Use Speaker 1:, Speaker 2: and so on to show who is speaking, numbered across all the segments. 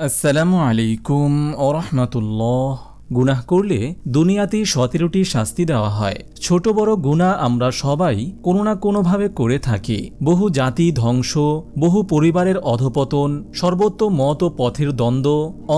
Speaker 1: আসসালামু আলাইকুম ওয়া রাহমাতুল্লাহ। গুনাহ করলে দুনিয়াতেই 17টি শাস্তি দেওয়া হয়। ছোট বড় গুনাহ আমরা সবাই কোনো না কোনোভাবে করে থাকি। বহু জাতি ধ্বংস, বহু পরিবারের অধপতন, সর্বোত্তম মত ও পথের দ্বন্দ্ব,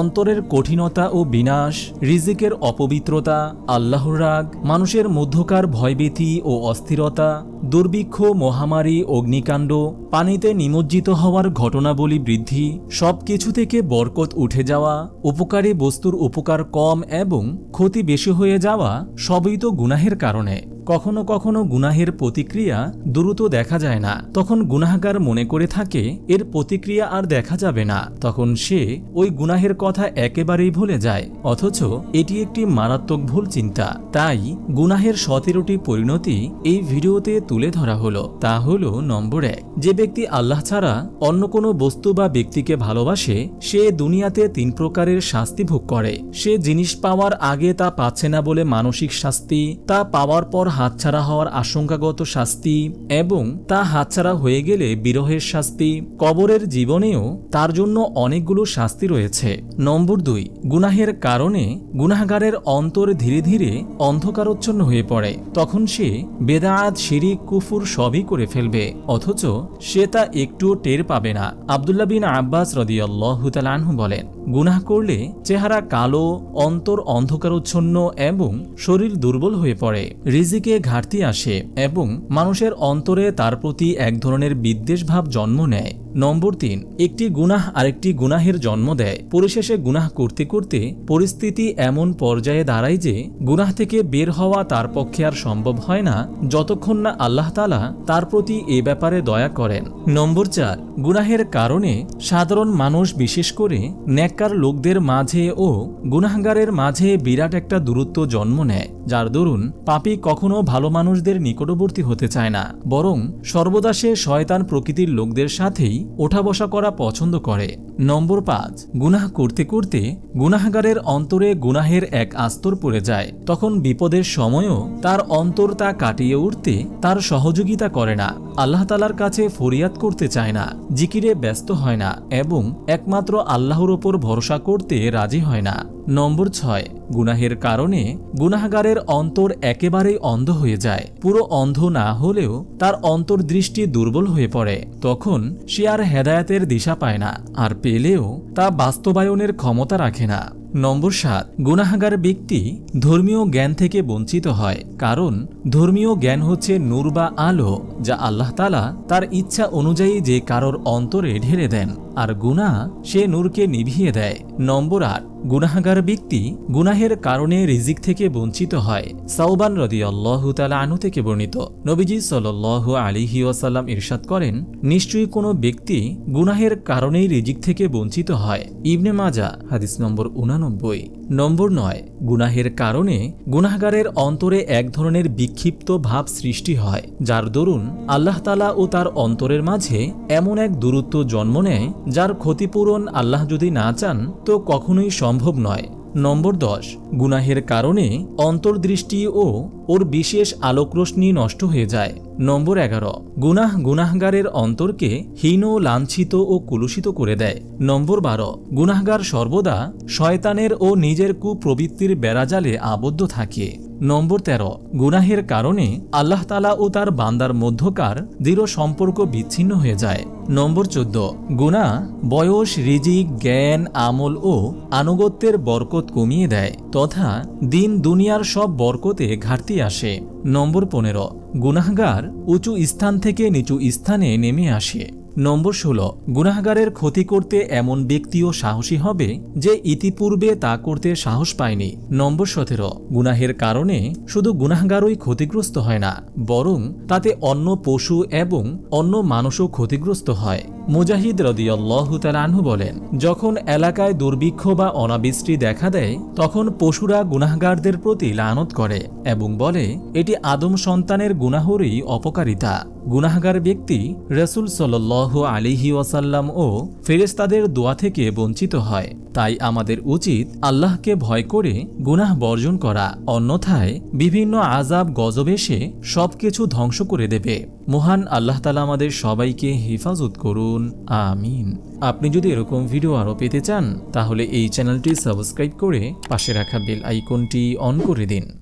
Speaker 1: অন্তরের কঠিনতা ও বিনাশ, রিজিকের অপবিত্রতা, আল্লাহর রাগ, মানুষের মধ্যকার ভয়ভীতি ও অস্থিরতা, দুর্ভিক্ষ, মহামারী, অগ্নিকাণ্ড, পানিতে নিমজ্জিত হওয়ার ঘটনাবলী বৃদ্ধি, সবকিছু থেকে বরকত উঠে যাওয়া, উপকারী বস্তুর উপকার কম এবং ক্ষতি বেশি হয়ে যাওয়া সবই তো গুনাহের কারণে। কখনো কখনো গুনাহের প্রতিক্রিয়া দ্রুত দেখা যায় না। তখন গুনাহগার মনে করে থাকে এর প্রতিক্রিয়া আর দেখা যাবে না। তখন সে ওই গুনাহের কথা একেবারেই ভুলে যায়। অথচ এটি একটি মারাত্মক ভুল চিন্তা। তাই গুনাহের 17টি পরিণতি এই ভিডিওতে তুলে ধরা হলো। তা হলো নম্বর 1, যে ব্যক্তি আল্লাহ ছাড়া অন্য কোনো বস্তু বা ব্যক্তিকে ভালোবাসে সে দুনিয়াতে 3 প্রকারের শাস্তি ভোগ করে। সে জিনিস পাওয়ার আগে তা পাচ্ছে না বলে মানসিক শাস্তি, তা পাওয়ার পর হাতছাড়া হওয়ার আশঙ্কাগত শাস্তি এবং তা হাতছাড়া হয়ে গেলে বিরহের শাস্তি। কবরের জীবনেও তার জন্য অনেকগুলো শাস্তি রয়েছে। নম্বর 2, গুনাহের কারণে গুনাহগারের অন্তর ধীরে ধীরে অন্ধকারচ্ছন্ন হয়ে পড়ে। তখন সে বেদাত, শিরিক, কুফুর সবই করে ফেলবে, অথচ সে তা একটুও টের পাবে না। আব্দুল্লাহ বিন আব্বাস রাদিয়াল্লাহু তাআলা আনহু বলেন, গুনাহ করলে চেহারা কালো, অন্তর অন্ধকারচ্ছন্ন এবং শরীর দুর্বল হয়ে পড়ে। রিজিকে ঘাটতি আসে এবং মানুষের অন্তরে তার প্রতি এক ধরনের বিদ্বেষ ভাব জন্ম নেয়। নম্বর 3, একটি গুনাহ আরেকটি গুনাহের জন্ম দেয়। পরিশেষে গুনাহ করতে করতে পরিস্থিতি এমন পর্যায়ে দাঁড়ায় যে গুনাহ থেকে বের হওয়া তার পক্ষে আর সম্ভব হয় না যতক্ষণ না আল্লাহ তাআলা তার প্রতি এ ব্যাপারে দয়া করেন। নম্বর 4, গুনাহের কারণে সাধারণ মানুষ, বিশেষ করে নেককার লোকদের মাঝে ও গুনাহগারের মাঝে বিরাট একটা দূরত্ব জন্ম নেয়, যার দরুন পাপী কখনো ভালো মানুষদের নিকটবর্তী হতে চায় না, বরং সর্বদা সে শয়তান প্রকৃতির লোকদের সাথেই ওঠা বসা করা পছন্দ করে। নম্বর 5, গুনাহ করতে করতে গুনাহগারের অন্তরে গুনাহের এক আস্তর পড়ে যায়। তখন বিপদের সময়ও তার অন্তর তা কাটিয়ে উঠতে তার সহযোগিতা করে না, আল্লাহ তাআলার কাছে ফরিয়াদ করতে চায় না, জিকিরে ব্যস্ত হয় না এবং একমাত্র আল্লাহর ওপর ভরসা করতে রাজি হয় না। নম্বর 6, গুনাহের কারণে গুনাহগারের অন্তর একেবারেই অন্ধ হয়ে যায়। পুরো অন্ধ না হলেও তার অন্তর্দৃষ্টি দুর্বল হয়ে পড়ে। তখন সে আর হেদায়েতের দিশা পায় না, আর পেলেও তা বাস্তবায়নের ক্ষমতা রাখে না। নম্বর 7, গুনাহগার ব্যক্তি ধর্মীয় জ্ঞান থেকে বঞ্চিত হয়, কারণ ধর্মীয় জ্ঞান হচ্ছে নূর বা আলো, যা আল্লাহ তাআলা তার ইচ্ছা অনুযায়ী যে কারোর অন্তরে ঢেলে দেন, আর গুনাহ সে নূরকে নিভিয়ে দেয়। নম্বর 8, গুনাহগার ব্যক্তি গুনাহের কারণে রিজিক থেকে বঞ্চিত হয়। সাওবান রাদিয়াল্লাহু তাআলা আনহু থেকে বর্ণিত, নবীজি সাল্লাল্লাহু আলাইহি ওয়াসাল্লাম ইরশাদ করেন, নিশ্চয়ই কোনো ব্যক্তি গুনাহের কারণেই রিজিক থেকে বঞ্চিত হয়। ইবনে মাজাহ হাদিস নম্বর 89। নম্বর 9, গুনাহের কারণে গুনাহগারের অন্তরে এক ধরনের বিক্ষিপ্ত ভাব সৃষ্টি হয়, যার দরুন আল্লাহ তাআলা ও তার অন্তরের মাঝে এমন এক দূরত্ব জন্ম নেয় যার ক্ষতিপূরণ আল্লাহ যদি না চান তো কখনোই সম্ভব নয়। নম্বর 10, গুনাহের কারণে অন্তর্দৃষ্টি ও ওর বিশেষ আলোকরশ্মি নষ্ট হয়ে যায়। নম্বর 11, গুনাহ গুনাহগারের অন্তরকে হীন, লাঞ্ছিত ও কুলুষিত করে দেয়। নম্বর 12, গুনাহগার সর্বদা শয়তানের ও নিজের কুপ্রবৃত্তির বেড়াজালে আবদ্ধ থাকে। নম্বর 13, গুনাহের কারণে আল্লাহ তাআলা ও তার বান্দার মধ্যকার দৃঢ় সম্পর্ক বিচ্ছিন্ন হয়ে যায়। নম্বর 14, গুনাহ বয়স, রিজিক, জ্ঞান, আমল ও আনুগত্যের বরকত কমিয়ে দেয় তথা দিন দুনিয়ার সব বরকতে ঘাটতি আসে। নম্বর 15, গুনাহগার উঁচু স্থান থেকে নিচু স্থানে নেমে আসে। নম্বর 16, গুনাহগারের ক্ষতি করতে এমন ব্যক্তিও সাহসী হবে যে ইতিপূর্বে তা করতে সাহস পায়নি। নম্বর 17, গুনাহের কারণে শুধু গুনাহগারই ক্ষতিগ্রস্ত হয় না, বরং তাতে অন্য পশু এবং অন্য মানুষও ক্ষতিগ্রস্ত হয়। মুজাহিদ রাদিয়াল্লাহু তাআলা আনহু বলেন, যখন এলাকায় দুর্ভিক্ষ বা অনাবৃষ্টি দেখা দেয় তখন পশুরা গুনাহগারদের প্রতি লানত করে এবং বলে এটি আদম সন্তানের গুনাহেরই অপকারিতা। গুনাহগার ব্যক্তি রাসূল সাল্লাল্লাহু আলাইহি ওয়াসাল্লাম ও ফেরেশতাদের দোয়া থেকে বঞ্চিত হয়। তাই আমাদের উচিত আল্লাহকে ভয় করে গুনাহ বর্জন করা, অন্যথায় বিভিন্ন আযাব গজব এসে সবকিছু ধ্বংস করে দেবে। মহান আল্লাহ তাআলা আমাদের সবাইকে হেফাজত করুন, আমিন। আপনি যদি এরকম ভিডিও আরও পেতে চান তাহলে এই চ্যানেলটি সাবস্ক্রাইব করে পাশে রাখা বেল আইকনটি অন করে দিন।